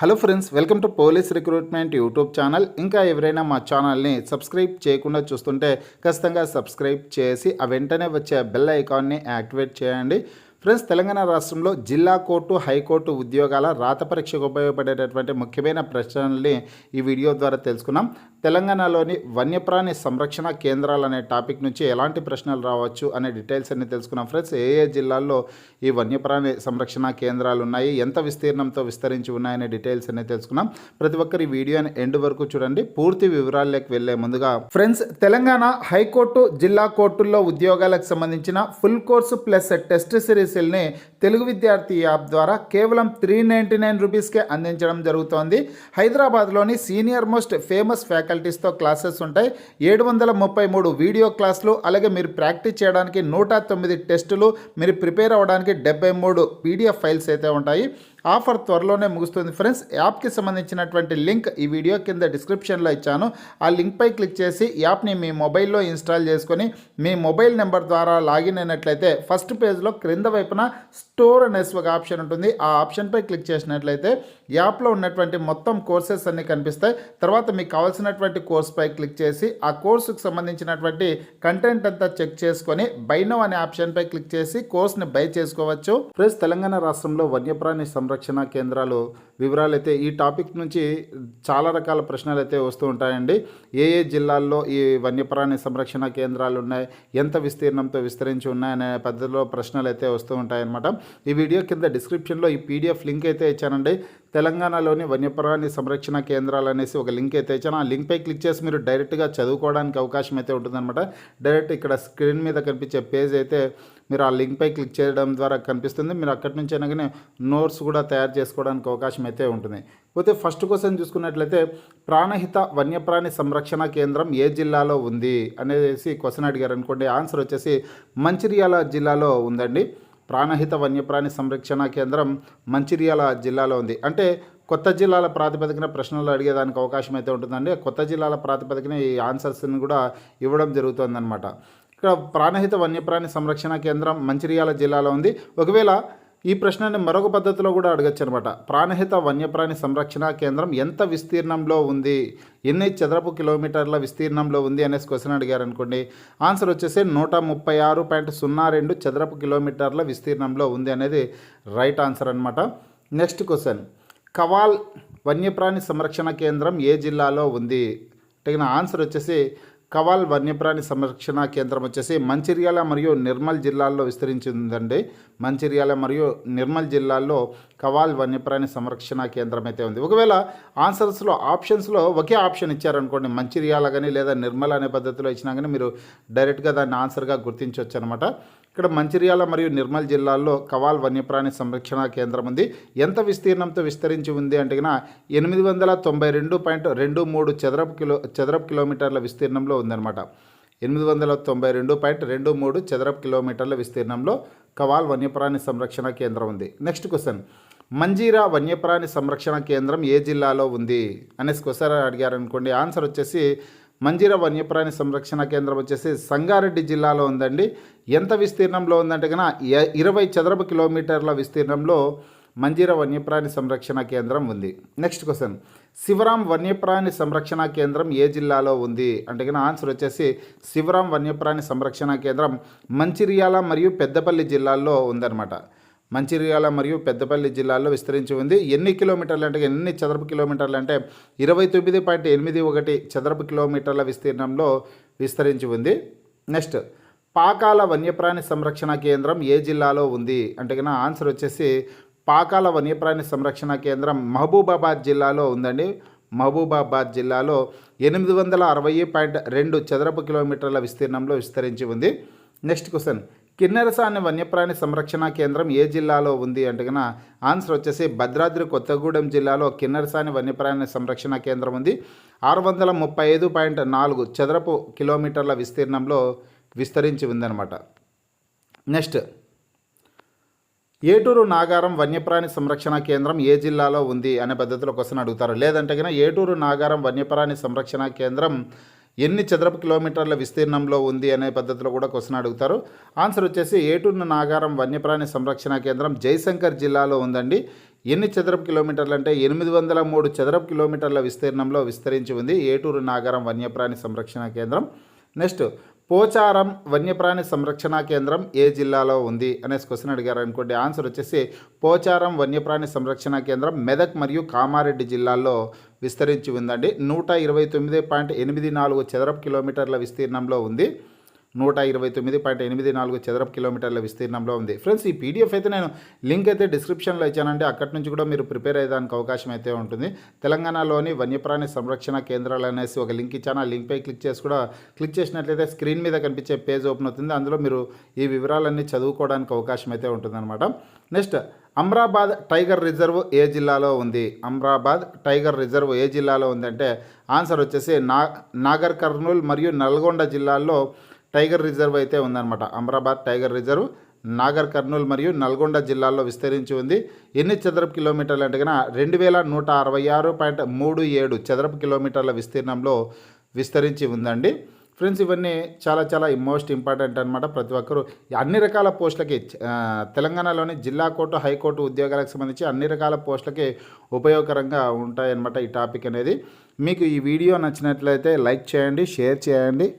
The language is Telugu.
Hello friends, welcome to police recruitment YouTube channel. ఇంకా ఎవరైనా మా ఛానల్ని సబ్స్క్రైబ్ చేయకుండా చూస్తుంటే ఖచ్చితంగా సబ్స్క్రైబ్ చేసి ఆ వెంటనే వచ్చే బెల్ ఐకాన్ని యాక్టివేట్ చేయండి. ఫ్రెండ్స్, తెలంగాణ రాష్ట్రంలో జిల్లా కోర్టు, హైకోర్టు ఉద్యోగాల రాత పరీక్షకు ఉపయోగపడేటటువంటి ముఖ్యమైన ప్రశ్నల్ని ఈ వీడియో ద్వారా తెలుసుకున్నాం. తెలంగాణలోని వన్యప్రాణి సంరక్షణ కేంద్రాలు అనే టాపిక్ నుంచి ఎలాంటి ప్రశ్నలు రావచ్చు అనే డీటెయిల్స్ అన్ని తెలుసుకున్నాం. ఫ్రెండ్స్, ఏ జిల్లాల్లో ఈ వన్యప్రాణి సంరక్షణ కేంద్రాలు ఉన్నాయి, ఎంత విస్తీర్ణంతో విస్తరించి ఉన్నాయనే డీటెయిల్స్ అన్ని తెలుసుకున్నాం. ప్రతి ఒక్కరు ఈ వీడియోని ఎండ్ వరకు చూడండి. పూర్తి వివరాల్లోకి వెళ్లే ముందుగా ఫ్రెండ్స్, తెలంగాణ హైకోర్టు, జిల్లా కోర్టుల్లో ఉద్యోగాలకు సంబంధించిన ఫుల్ కోర్సు ప్లస్ టెస్ట్ సిరీస్ని తెలుగు విద్యార్థి యాప్ ద్వారా కేవలం 399 రూపీస్కే అందించడం జరుగుతోంది. హైదరాబాద్లోని సీనియర్ మోస్ట్ ఫేమస్ ఫ్యాకల్టీస్తో క్లాసెస్ ఉంటాయి. 733 వీడియో క్లాసులు, అలాగే మీరు ప్రాక్టీస్ చేయడానికి 109 టెస్టులు, మీరు ప్రిపేర్ అవ్వడానికి 73 పీడిఎఫ్ ఫైల్స్ అయితే ఉంటాయి. ఆఫర్ త్వరలోనే ముగుస్తుంది. ఫ్రెండ్స్, యాప్కి సంబంధించినటువంటి లింక్ ఈ వీడియో కింద డిస్క్రిప్షన్లో ఇచ్చాను. ఆ లింక్పై క్లిక్ చేసి యాప్ని మీ మొబైల్లో ఇన్స్టాల్ చేసుకొని మీ మొబైల్ నెంబర్ ద్వారా లాగిన్ అయినట్లయితే ఫస్ట్ పేజ్లో క్రింద వైపున స్టోర్ అనేసి ఒక ఆప్షన్ ఉంటుంది. ఆ ఆప్షన్పై క్లిక్ చేసినట్లయితే యాప్లో ఉన్నటువంటి మొత్తం కోర్సెస్ అన్నీ కనిపిస్తాయి. తర్వాత మీకు కావాల్సినటువంటి కోర్స్పై క్లిక్ చేసి ఆ కోర్సుకు సంబంధించినటువంటి కంటెంట్ అంతా చెక్ చేసుకొని బై నౌ అనే ఆప్షన్పై క్లిక్ చేసి కోర్స్ని బై చేసుకోవచ్చు. ఫ్రెండ్స్, తెలంగాణ రాష్ట్రంలో వన్యప్రాణి సంరక్షణ కేంద్రాలు వివరాలు అయితే ఈ టాపిక్ నుంచి చాలా రకాల ప్రశ్నలు అయితే వస్తూ ఉంటాయండి. ఏ జిల్లాల్లో ఈ వన్యప్రాణి సంరక్షణ కేంద్రాలు ఉన్నాయి, ఎంత విస్తీర్ణంతో విస్తరించి ఉన్నాయనే పద్ధతిలో ప్రశ్నలు అయితే వస్తూ ఉంటాయన్నమాట. ఈ వీడియో కింద డిస్క్రిప్షన్లో ఈ పీడిఎఫ్ లింక్ అయితే ఇచ్చానండి. తెలంగాణలోని వన్యప్రాణి సంరక్షణ కేంద్రాలు అనేసి ఒక లింక్ అయితే ఇచ్చాను. ఆ లింక్పై క్లిక్ చేసి మీరు డైరెక్ట్గా చదువుకోవడానికి అవకాశం అయితే ఉంటుందన్నమాట. డైరెక్ట్ ఇక్కడ స్క్రీన్ మీద కనిపించే పేజ్ అయితే మీరు ఆ లింక్పై క్లిక్ చేయడం ద్వారా కనిపిస్తుంది. మీరు అక్కడి నుంచి అనగానే నోట్స్ కూడా తయారు చేసుకోవడానికి అవకాశం అయితే ఉంటుంది. పోతే ఫస్ట్ క్వశ్చన్ చూసుకున్నట్లయితే, ప్రాణహిత వన్యప్రాణి సంరక్షణ కేంద్రం ఏ జిల్లాలో ఉంది అనేసి క్వశ్చన్ అడిగారు అనుకోండి. ఆన్సర్ వచ్చేసి మంచిర్యాల జిల్లాలో ఉందండి. ప్రాణహిత వన్యప్రాణి సంరక్షణ కేంద్రం మంచిర్యాల జిల్లాలో ఉంది. అంటే కొత్త జిల్లాల ప్రాతిపదికన ప్రశ్నలు అడిగేదానికి అవకాశం అయితే ఉంటుందండి. కొత్త జిల్లాల ప్రాతిపదికన ఈ ఆన్సర్స్ని కూడా ఇవ్వడం జరుగుతుందన్నమాట. ఇక్కడ ప్రాణహిత వన్యప్రాణి సంరక్షణ కేంద్రం మంచిర్యాల జిల్లాలో ఉంది. ఒకవేళ ఈ ప్రశ్నని మరొక పద్ధతిలో కూడా అడగచ్చు అనమాట. ప్రాణహిత వన్యప్రాణి సంరక్షణ కేంద్రం ఎంత విస్తీర్ణంలో ఉంది, ఎన్ని చదరపు కిలోమీటర్ల విస్తీర్ణంలో ఉంది అనేసి క్వశ్చన్ అడిగారు అనుకోండి. ఆన్సర్ వచ్చేసి 136.02 చదరపు కిలోమీటర్ల విస్తీర్ణంలో ఉంది అనేది రైట్ ఆన్సర్ అనమాట. నెక్స్ట్ క్వశ్చన్, కవాల్ వన్యప్రాణి సంరక్షణ కేంద్రం ఏ జిల్లాలో ఉంది అంటే ఆన్సర్ వచ్చేసి కవాల్ వన్యప్రాణి సంరక్షణ కేంద్రం వచ్చేసి మంచిర్యాల మరియు నిర్మల్ జిల్లాల్లో విస్తరించి ఉందండి. మంచిర్యాల మరియు నిర్మల్ జిల్లాల్లో కవాల్ వన్యప్రాణి సంరక్షణ కేంద్రం అయితే ఉంది. ఒకవేళ ఆన్సర్స్లో ఆప్షన్స్లో ఒకే ఆప్షన్ ఇచ్చారనుకోండి, మంచిర్యాల కానీ లేదా నిర్మల్ అనే పద్ధతిలో ఇచ్చినా కానీ మీరు డైరెక్ట్గా దాన్ని ఆన్సర్గా గుర్తించవచ్చు అనమాట. ఇక్కడ మంచిర్యాల మరియు నిర్మల్ జిల్లాల్లో కవాల్ వన్యప్రాణి సంరక్షణ కేంద్రం ఉంది. ఎంత విస్తీర్ణంతో విస్తరించి ఉంది అంటే 892.23 చదరపు కిలోమీటర్ల విస్తీర్ణంలో ఉందన్నమాట. 892.23 చదరపు కిలోమీటర్ల విస్తీర్ణంలో కవాల్ వన్యప్రాణి సంరక్షణ కేంద్రం ఉంది. నెక్స్ట్ క్వశ్చన్, మంజీరా వన్యప్రాణి సంరక్షణ కేంద్రం ఏ జిల్లాలో ఉంది అనేసి క్వశ్చన్ అడిగారనుకోండి. ఆన్సర్ వచ్చేసి మంజీరా వన్యప్రాణి సంరక్షణ కేంద్రం వచ్చేసి సంగారెడ్డి జిల్లాలో ఉందండి. ఎంత విస్తీర్ణంలో ఉందంటే 20 చదరపు కిలోమీటర్ల విస్తీర్ణంలో మంజీరా వన్యప్రాణి సంరక్షణ కేంద్రం ఉంది. నెక్స్ట్ క్వశ్చన్, శివరాం వన్యప్రాణి సంరక్షణ కేంద్రం ఏ జిల్లాలో ఉంది అంటే ఆన్సర్ వచ్చేసి శివరాం వన్యప్రాణి సంరక్షణ కేంద్రం మంచిర్యాల మరియు పెద్దపల్లి జిల్లాల్లో ఉందన్నమాట. మంచిర్యాల మరియు పెద్దపల్లి జిల్లాల్లో విస్తరించి ఉంది. ఎన్ని కిలోమీటర్లు అంటే ఎన్ని చదరపు కిలోమీటర్లు అంటే 29.81 చదరపు కిలోమీటర్ల విస్తీర్ణంలో విస్తరించి ఉంది. నెక్స్ట్, పాకాల వన్యప్రాణి సంరక్షణ కేంద్రం ఏ జిల్లాలో ఉంది అంటే ఆన్సర్ వచ్చేసి పాకాల వన్యప్రాణి సంరక్షణ కేంద్రం మహబూబాబాద్ జిల్లాలో ఉందండి. మహబూబాబాద్ జిల్లాలో 860.2 చదరపు కిలోమీటర్ల విస్తీర్ణంలో విస్తరించి ఉంది. నెక్స్ట్ క్వశ్చన్, కిన్నెరసాని వన్యప్రాణి సంరక్షణ కేంద్రం ఏ జిల్లాలో ఉంది అంటే ఆన్సర్ వచ్చేసి భద్రాద్రి కొత్తగూడెం జిల్లాలో కిన్నెరసాని వన్యప్రాణి సంరక్షణ కేంద్రం ఉంది. 635.4 చదరపు కిలోమీటర్ల విస్తీర్ణంలో విస్తరించి ఉందన్నమాట. నెక్స్ట్, ఏటూరు నాగారం వన్యప్రాణి సంరక్షణ కేంద్రం ఏ జిల్లాలో ఉంది అనే పద్ధతిలో క్వశ్చన్ అడుగుతారు. లేదంటే ఏటూరు నాగారం వన్యప్రాణి సంరక్షణ కేంద్రం ఎన్ని చదరపు కిలోమీటర్ల విస్తీర్ణంలో ఉంది అనే పద్ధతిలో కూడా క్వశ్చన్ అడుగుతారు. ఆన్సర్ వచ్చేసి ఏటూరు నాగారం వన్యప్రాణి సంరక్షణ కేంద్రం జయశంకర్ జిల్లాలో ఉందండి. ఎన్ని చదరపు కిలోమీటర్లు అంటే 803 చదరపు కిలోమీటర్ల విస్తీర్ణంలో విస్తరించి ఉంది ఏటూరు నాగారం వన్యప్రాణి సంరక్షణ కేంద్రం. నెక్స్ట్ పోచారం వన్యప్రాణి సంరక్షణ కేంద్రం ఏ జిల్లాలో ఉంది అనేసి క్వశ్చన్ అడిగారు అనుకోండి. ఆన్సర్ వచ్చేసి పోచారం వన్యప్రాణి సంరక్షణ కేంద్రం మెదక్ మరియు కామారెడ్డి జిల్లాల్లో విస్తరించి ఉందండి. 129.84 చదరపు కిలోమీటర్ల విస్తీర్ణంలో ఉంది. 129.84 చదరపు కిలోమీటర్ల విస్తీర్ణంలో ఉంది. ఫ్రెండ్స్, ఈ పీడిఎఫ్ అయితే నేను లింక్ అయితే డిస్క్రిప్షన్లో ఇచ్చానండి. అక్కడి నుంచి కూడా మీరు ప్రిపేర్ అయ్యేదానికి అవకాశం అయితే ఉంటుంది. తెలంగాణలోని వన్యప్రాణి సంరక్షణ కేంద్రాలు అనేసి ఒక లింక్ ఇచ్చాను. ఆ లింక్పై క్లిక్ చేసినట్లయితే స్క్రీన్ మీద కనిపించే పేజ్ ఓపెన్ అవుతుంది. అందులో మీరు ఈ వివరాలన్నీ చదువుకోవడానికి అవకాశం అయితే ఉంటుందన్నమాట. నెక్స్ట్, అమ్రాబాద్ టైగర్ రిజర్వ్ ఏ జిల్లాలో ఉంది? అమ్రాబాద్ టైగర్ రిజర్వ్ ఏ జిల్లాలో ఉందంటే ఆన్సర్ వచ్చేసి నాగర్ కర్నూల్ మరియు నల్గొండ జిల్లాల్లో టైగర్ రిజర్వ్ అయితే ఉందన్నమాట. అమ్రాబాద్ టైగర్ రిజర్వ్ నాగర్ కర్నూల్ మరియు నల్గొండ జిల్లాల్లో విస్తరించి ఉంది. ఎన్ని చదరపు కిలోమీటర్లు అంటే కన్నా 2166.37 చదరపు కిలోమీటర్ల విస్తీర్ణంలో విస్తరించి ఉందండి. ఫ్రెండ్స్, ఇవన్నీ చాలా చాలా మోస్ట్ ఇంపార్టెంట్ అనమాట. ప్రతి ఒక్కరూ అన్ని రకాల పోస్టులకి తెలంగాణలోని జిల్లా కోర్టు హైకోర్టు ఉద్యోగాలకు సంబంధించి అన్ని రకాల పోస్టులకి ఉపయోగకరంగా ఉంటాయన్నమాట ఈ టాపిక్ అనేది. మీకు ఈ వీడియో నచ్చినట్లయితే లైక్ చేయండి, షేర్ చేయండి.